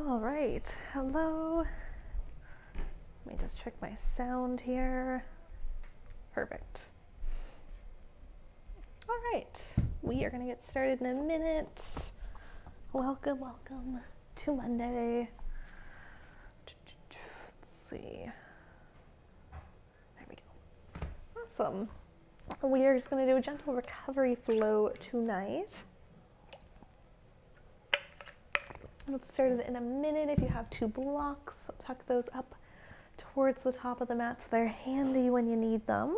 All right, hello. Let me just check my sound here. Perfect. All right, we are gonna get started in a minute. Welcome to Monday. Let's see. There we go. Awesome. We are just gonna do a gentle recovery flow tonight. We'll get started in a minute. If you have two blocks, tuck those up towards the top of the mat so they're handy when you need them.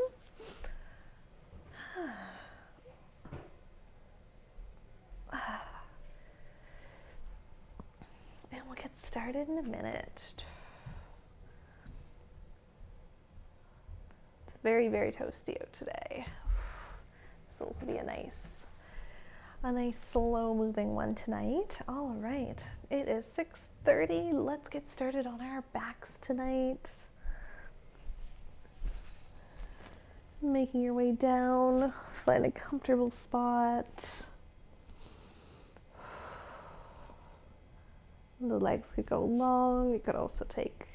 And we'll get started in a minute. It's very, very toasty out today. So this will be a nice slow moving one tonight. All right, it is 6:30. Let's get started on our backs tonight. Making your way down, find a comfortable spot. The legs could go long. You could also take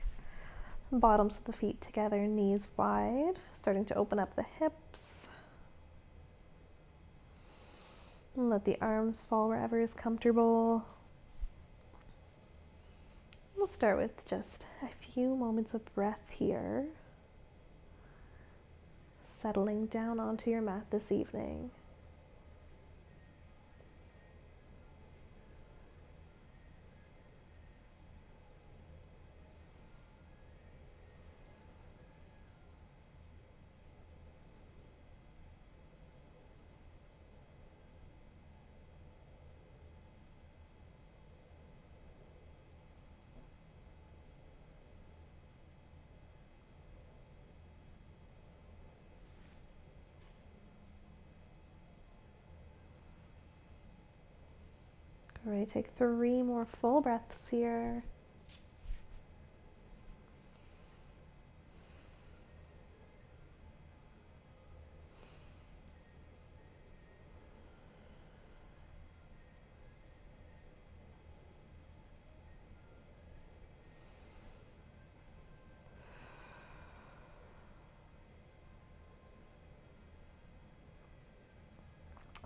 bottoms of the feet together, knees wide, starting to open up the hips. And let the arms fall wherever is comfortable. We'll start with just a few moments of breath here, settling down onto your mat this evening. All right, take 3 more full breaths here.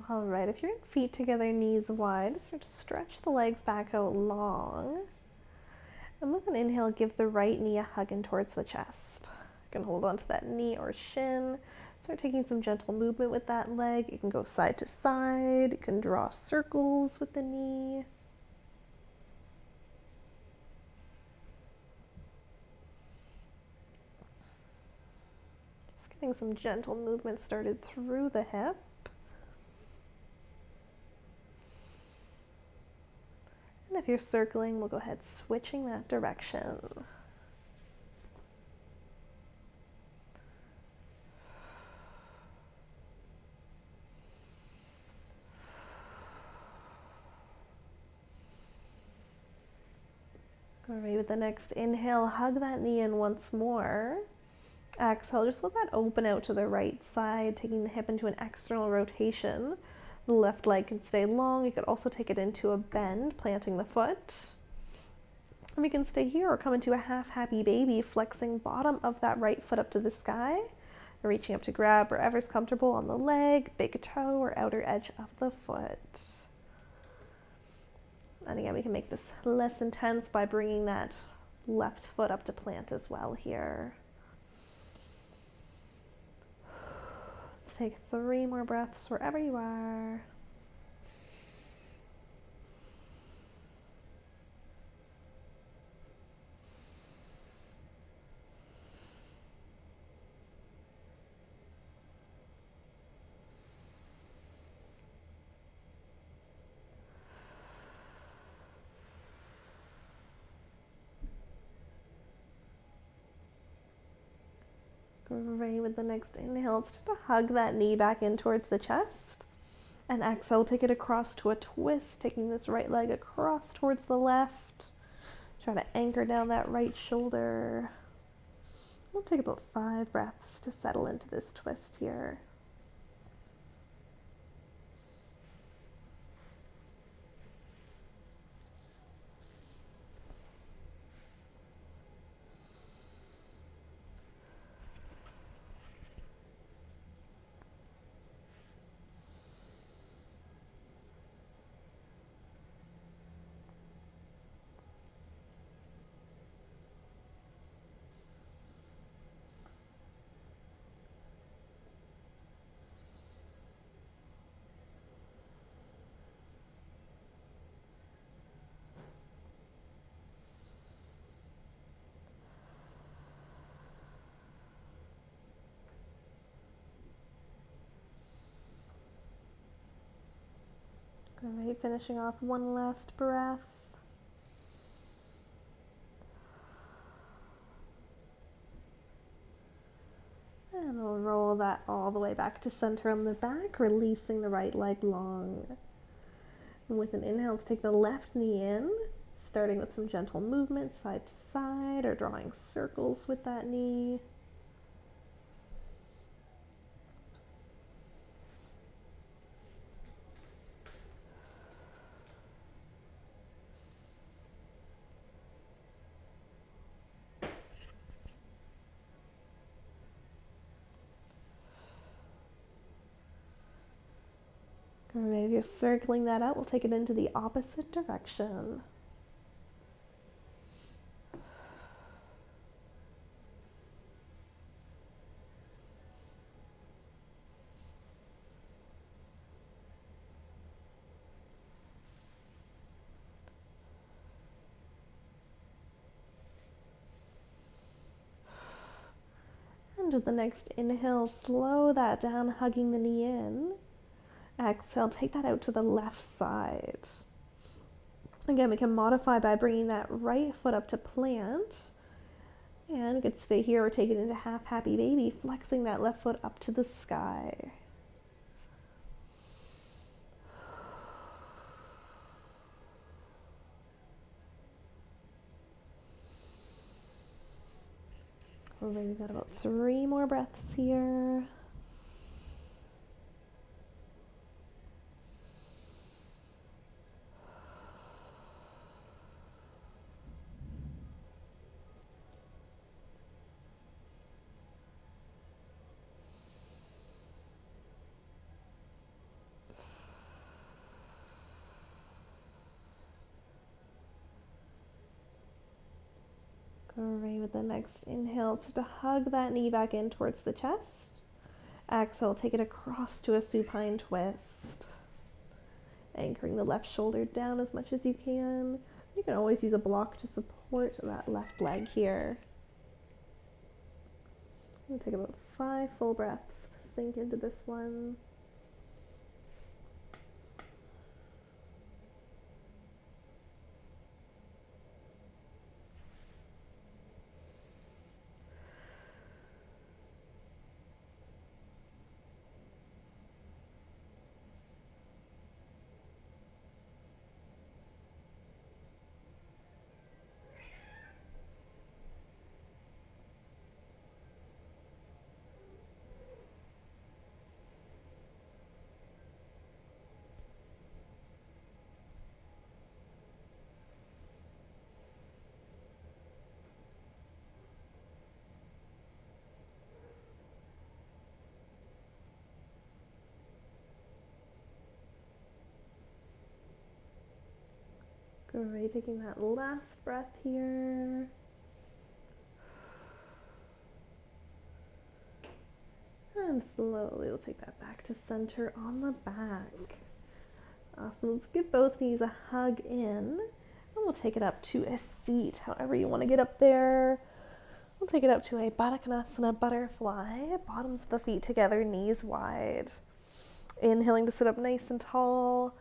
All right, if you're in feet together, knees wide, start to stretch the legs back out long. And with an inhale, give the right knee a hug in towards the chest. You can hold on to that knee or shin. Start taking some gentle movement with that leg. You can go side to side. You can draw circles with the knee. Just getting some gentle movement started through the hip. And if you're circling, we'll go ahead switching that direction. All right, with the next inhale, hug that knee in once more. Exhale, just let that open out to the right side, taking the hip into an external rotation. The left leg can stay long. You could also take it into a bend, planting the foot. And we can stay here or come into a half happy baby, flexing bottom of that right foot up to the sky, and reaching up to grab wherever's comfortable on the leg, big toe, or outer edge of the foot. And again, we can make this less intense by bringing that left foot up to plant as well here. Let's take 3 more breaths wherever you are. Great, with the next inhale, start to hug that knee back in towards the chest. And exhale, take it across to a twist, taking this right leg across towards the left. Try to anchor down that right shoulder. We'll take about 5 breaths to settle into this twist here. All right, finishing off one last breath. And we'll roll that all the way back to center on the back, releasing the right leg long. And with an inhale, let's take the left knee in, starting with some gentle movement side to side or drawing circles with that knee. All right, if you're circling that out, we'll take it into the opposite direction. And with the next inhale, slow that down, hugging the knee in. Exhale, take that out to the left side. Again, we can modify by bringing that right foot up to plant. And we could stay here or take it into half happy baby, flexing that left foot up to the sky. All right, we've got about 3 more breaths here. Great, with the next inhale, so to hug that knee back in towards the chest. Exhale, take it across to a supine twist. Anchoring the left shoulder down as much as you can. You can always use a block to support that left leg here. We'll take about 5 full breaths to sink into this one. Great, taking that last breath here. And slowly we'll take that back to center on the back. Awesome, let's give both knees a hug in. And we'll take it up to a seat, however you want to get up there. We'll take it up to a Baddha Konasana butterfly. Bottoms of the feet together, knees wide. Inhaling to sit up nice and tall.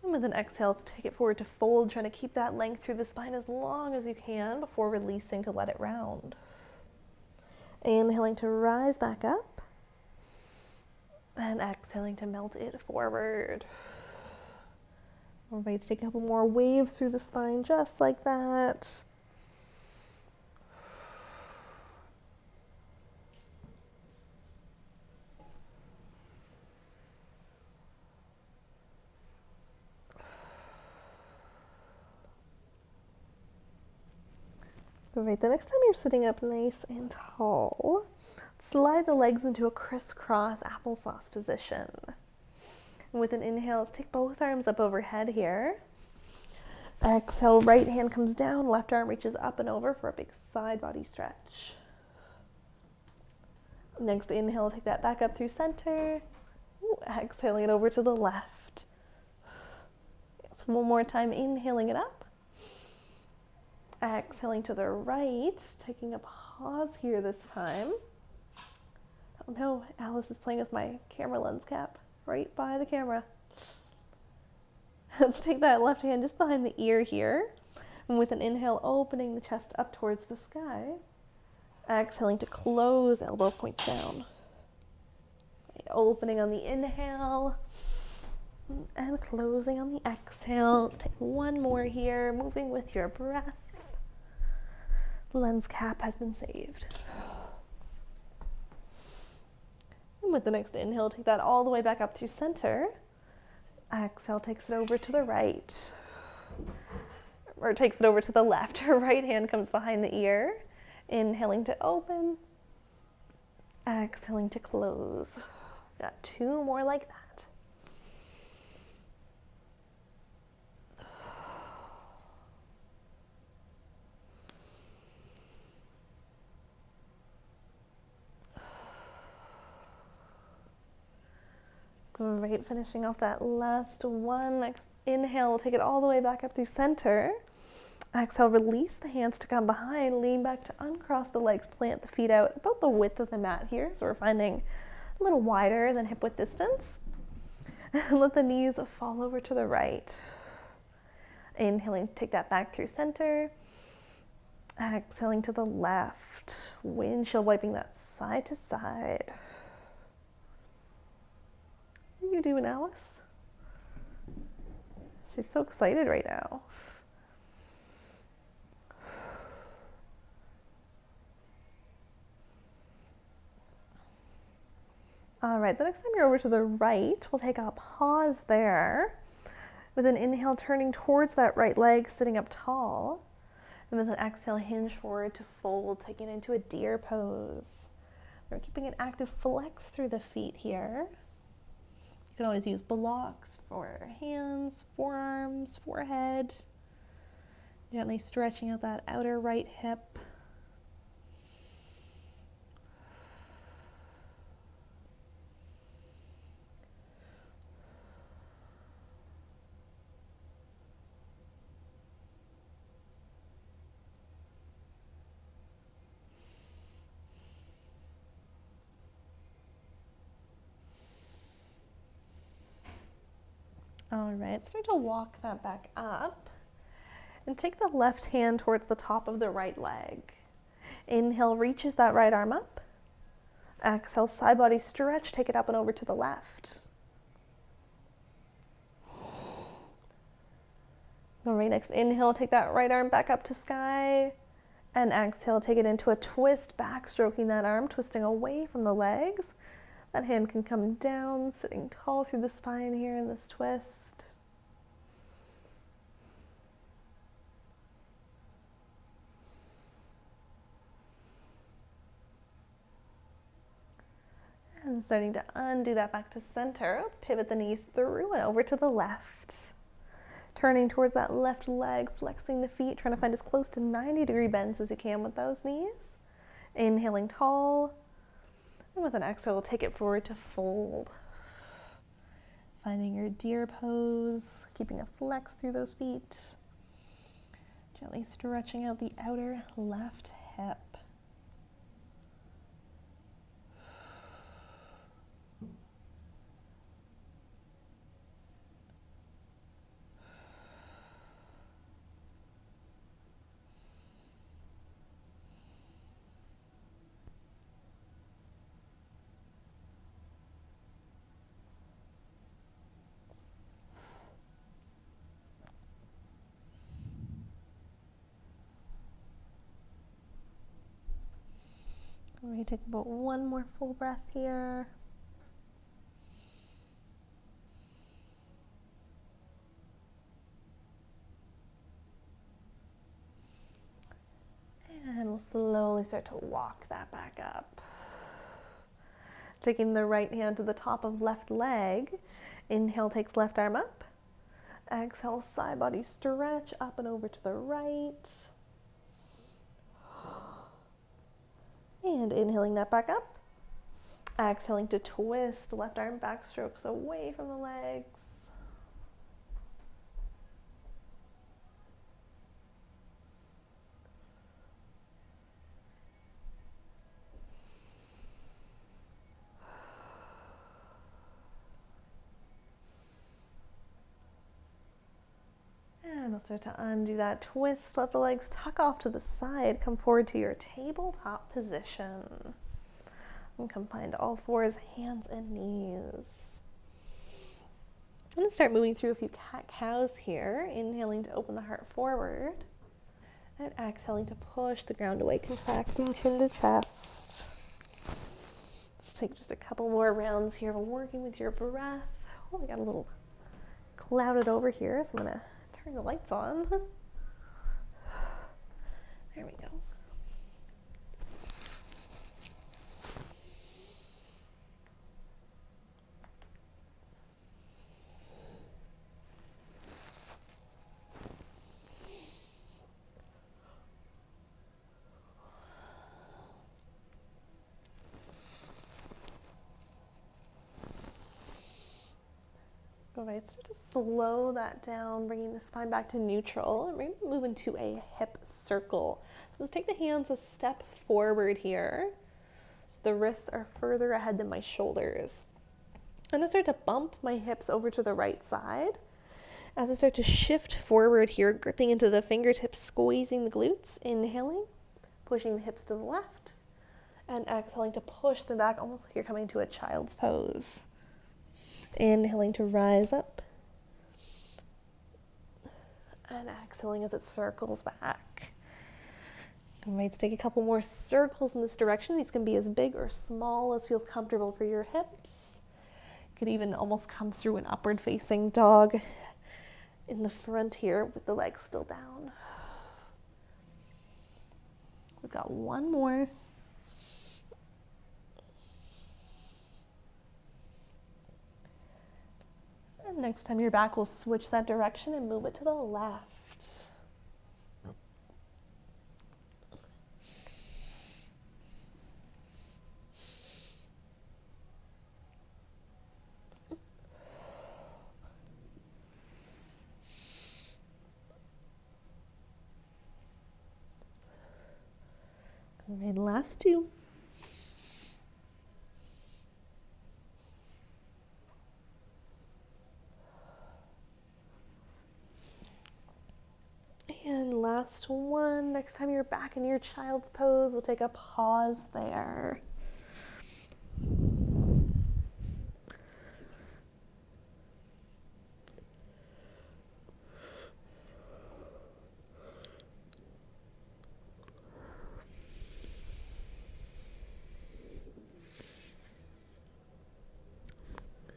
And with an exhale, to take it forward to fold, trying to keep that length through the spine as long as you can before releasing to let it round. Inhaling to rise back up. And exhaling to melt it forward. All right, take a couple more waves through the spine, just like that. Great, the next time you're sitting up nice and tall, slide the legs into a crisscross applesauce position. And with an inhale, let's take both arms up overhead here. Exhale, right hand comes down, left arm reaches up and over for a big side body stretch. Next inhale, take that back up through center. Ooh, exhaling it over to the left. Yes, one more time, inhaling it up. Exhaling to the right, taking a pause here this time. Oh no, Alice is playing with my camera lens cap right by the camera. Let's take that left hand just behind the ear here. And with an inhale, opening the chest up towards the sky. Exhaling to close, elbow points down. Right, opening on the inhale and closing on the exhale. Let's take one more here, moving with your breath. The lens cap has been saved. And with the next inhale, take that all the way back up through center. Exhale takes it over to the right. Or takes it over to the left. Her right hand comes behind the ear. Inhaling to open. Exhaling to close. Got two more like that. Great, finishing off that last one. Next inhale, we'll take it all the way back up through center. Exhale, release the hands to come behind, lean back to uncross the legs, plant the feet out about the width of the mat here. So we're finding a little wider than hip width distance. And let the knees fall over to the right. Inhaling, take that back through center. Exhaling to the left. Windshield wiping that side to side. You doing, Alice? She's so excited right now. All right, the next time you're over to the right, we'll take a pause there. With an inhale, turning towards that right leg, sitting up tall. And with an exhale, hinge forward to fold, taking it into a deer pose. We're keeping an active flex through the feet here. You can always use blocks for hands, forearms, forehead. Gently stretching out that outer right hip. All right, start to walk that back up and take the left hand towards the top of the right leg. Inhale, reaches that right arm up. Exhale, side body stretch, take it up and over to the left. All right, next inhale, take that right arm back up to sky. And exhale, take it into a twist, back stroking that arm, twisting away from the legs. That hand can come down, sitting tall through the spine here in this twist. And starting to undo that back to center. Let's pivot the knees through and over to the left. Turning towards that left leg, flexing the feet, trying to find as close to 90-degree bends as you can with those knees. Inhaling tall. And with an exhale, we'll take it forward to fold. Finding your deer pose, keeping a flex through those feet. Gently stretching out the outer left hip. We take about one more full breath here. And we'll slowly start to walk that back up. Taking the right hand to the top of left leg. Inhale, takes left arm up. Exhale, side body stretch up and over to the right. And inhaling that back up. Exhaling to twist, left arm back strokes away from the legs. And I'll start to undo that twist. Let the legs tuck off to the side. Come forward to your tabletop position. And come find all fours, hands and knees. I'm going to start moving through a few cat-cows here. Inhaling to open the heart forward. And exhaling to push the ground away, contracting chin to chest. Let's take just a couple more rounds here, working with your breath. Oh, we got a little clouded over here, so I'm going to turn the lights on. There we go. All right, start to slow that down, bringing the spine back to neutral, and we're going to move into a hip circle. So let's take the hands a step forward here. So the wrists are further ahead than my shoulders. I'm going to start to bump my hips over to the right side. As I start to shift forward here, gripping into the fingertips, squeezing the glutes, inhaling, pushing the hips to the left, and exhaling to push them back, almost like you're coming to a child's pose. Inhaling to rise up. And exhaling as it circles back. All right, let's take a couple more circles in this direction. These can be as big or small as feels comfortable for your hips. You could even almost come through an upward facing dog in the front here with the legs still down. We've got one more. And next time you're back, we'll switch that direction and move it to the left. All right, last two. And last one. Next time you're back in your child's pose, we'll take a pause there.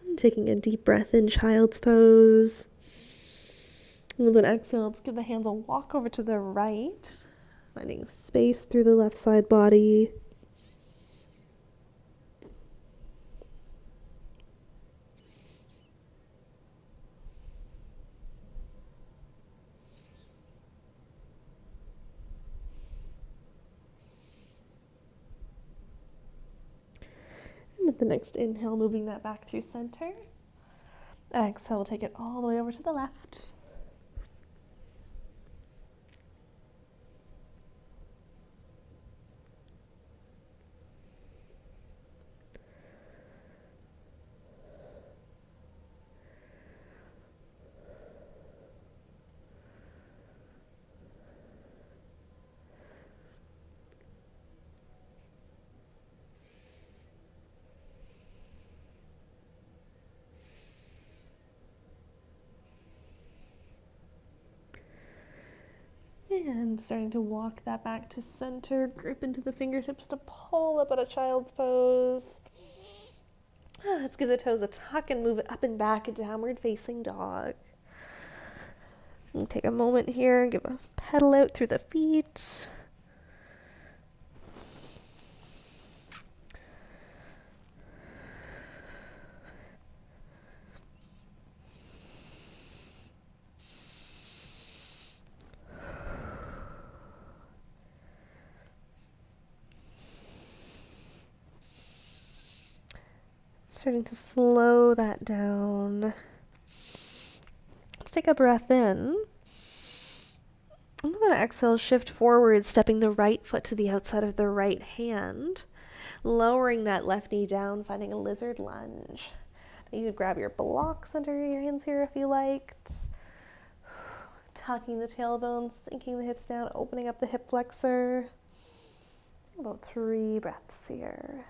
And taking a deep breath in child's pose. And with an exhale, let's give the hands a walk over to the right, finding space through the left side body. And with the next inhale, moving that back through center. Exhale, take it all the way over to the left. And starting to walk that back to center, grip into the fingertips to pull up at a child's pose. Let's give the toes a tuck and move it up and back, a downward facing dog. And take a moment here and give a pedal out through the feet. Starting to slow that down. Let's take a breath in. I'm going to exhale, shift forward, stepping the right foot to the outside of the right hand, lowering that left knee down, finding a lizard lunge. You could grab your blocks under your hands here if you liked. tucking the tailbone, sinking the hips down, opening up the hip flexor. About 3 breaths here.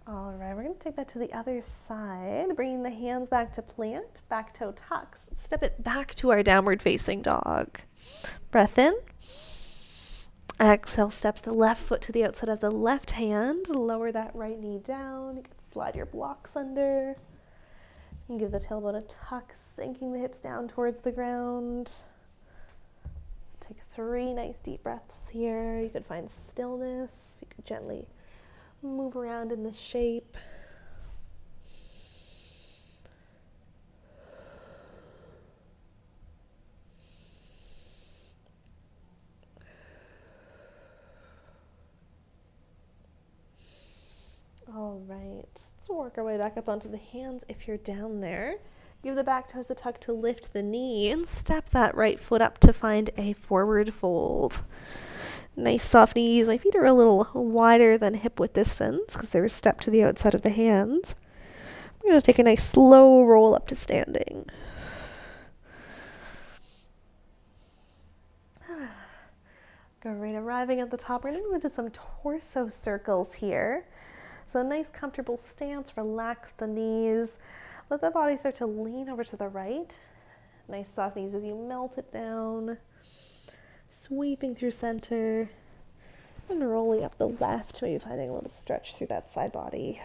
All right, we're going to take that to the other side, bringing the hands back to plant, back toe tucks. Step it back to our downward facing dog. Breath in. Exhale, steps the left foot to the outside of the left hand. Lower that right knee down. You can slide your blocks under. And give the tailbone a tuck, sinking the hips down towards the ground. Take 3 nice deep breaths here. You could find stillness. You could gently move around in the shape. All right, let's work our way back up onto the hands if you're down there. Give the back toes a tuck to lift the knee and step that right foot up to find a forward fold. Nice soft knees. My feet are a little wider than hip width distance because they're stepped to the outside of the hands. I'm going to take a nice slow roll up to standing. Great, arriving at the top, we're going to move into some torso circles here. So nice comfortable stance, relax the knees. Let the body start to lean over to the right. Nice soft knees as you melt it down. Sweeping through center. And rolling up the left, maybe finding a little stretch through that side body.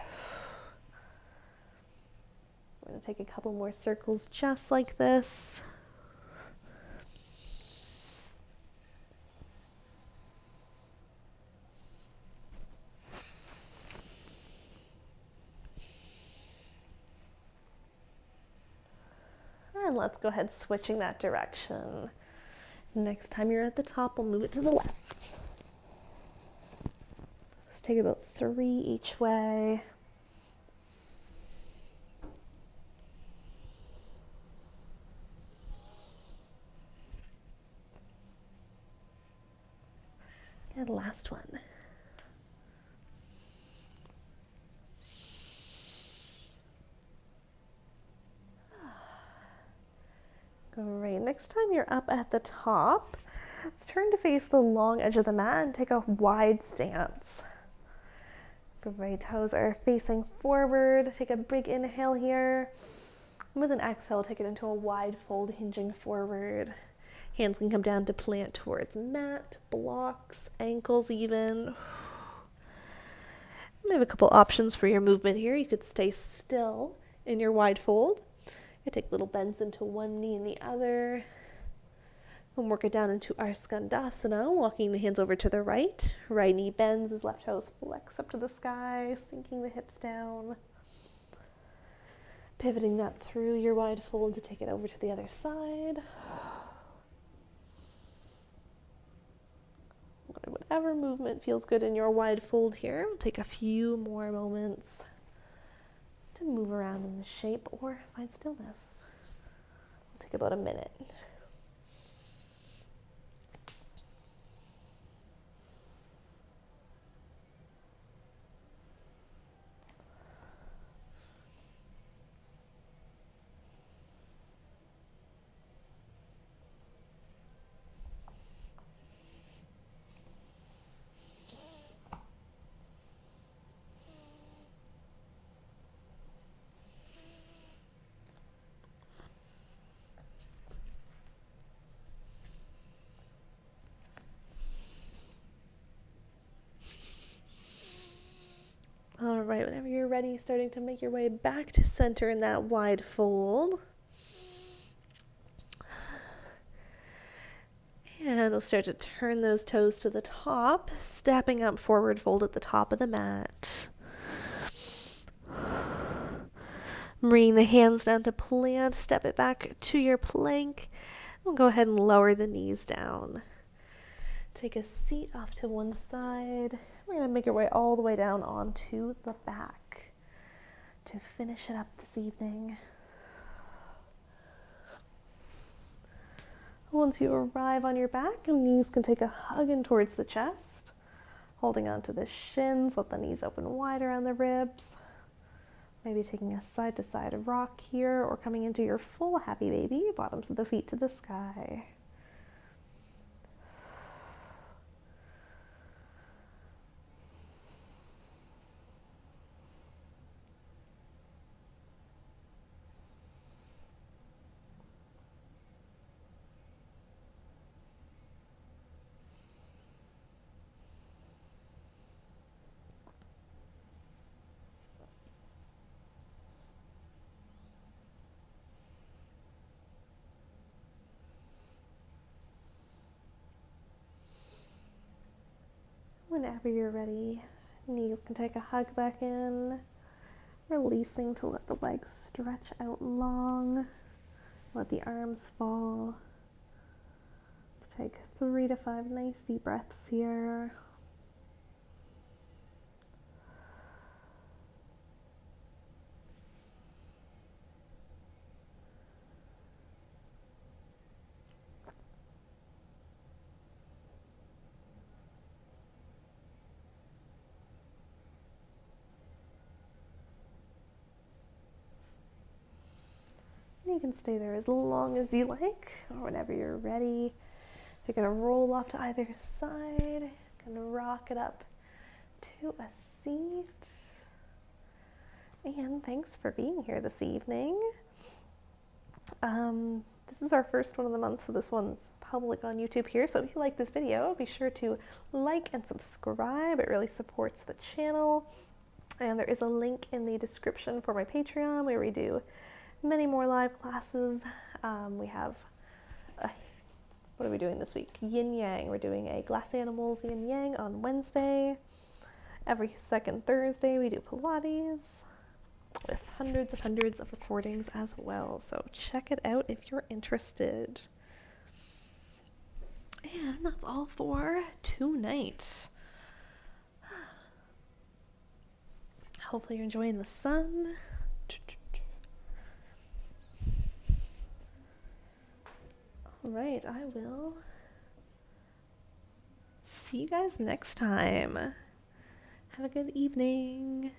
We're going to take a couple more circles just like this. And let's go ahead switching that direction. Next time you're at the top, we'll move it to the left. Let's take about 3 each way. And last one. Great, next time you're up at the top, let's turn to face the long edge of the mat and take a wide stance. Great, toes are facing forward. Take a big inhale here. And with an exhale, take it into a wide fold, hinging forward. Hands can come down to plant towards mat, blocks, ankles even. We have a couple options for your movement here. You could stay still in your wide fold. You take little bends into one knee and the other. And work it down into our Skandasana, walking the hands over to the right. Right knee bends as left toes flex up to the sky, sinking the hips down. Pivoting that through your wide fold to take it over to the other side. Whatever movement feels good in your wide fold here. We'll take a few more moments to move around in the shape or find stillness. We'll take about a minute. All right, whenever you're ready, starting to make your way back to center in that wide fold. And we'll start to turn those toes to the top, stepping up forward fold at the top of the mat. Bring the hands down to plant, step it back to your plank. We'll go ahead and lower the knees down. Take a seat off to one side. We're going to make our way all the way down onto the back to finish it up this evening. Once you arrive on your back, your knees can take a hug in towards the chest. Holding on to the shins, let the knees open wide around the ribs. Maybe taking a side to side rock here, or coming into your full happy baby, bottoms of the feet to the sky. Whenever you're ready, knees can take a hug back in, releasing to let the legs stretch out long, let the arms fall. Let's take 3 to 5 nice deep breaths here. You can stay there as long as you like, or whenever you're ready. You're gonna roll off to either side, gonna rock it up to a seat. And thanks for being here this evening. This is our first one of the month, so this one's public on YouTube here. So if you like this video, be sure to like and subscribe. It really supports the channel. And there is a link in the description for my Patreon where we do many more live classes. We have, what are we doing this week? Yin Yang. We're doing a Glass Animals Yin Yang on Wednesday. Every second Thursday we do Pilates with hundreds of recordings as well. So check it out if you're interested. And that's all for tonight. Hopefully you're enjoying the sun. All right, I will see you guys next time. Have a good evening.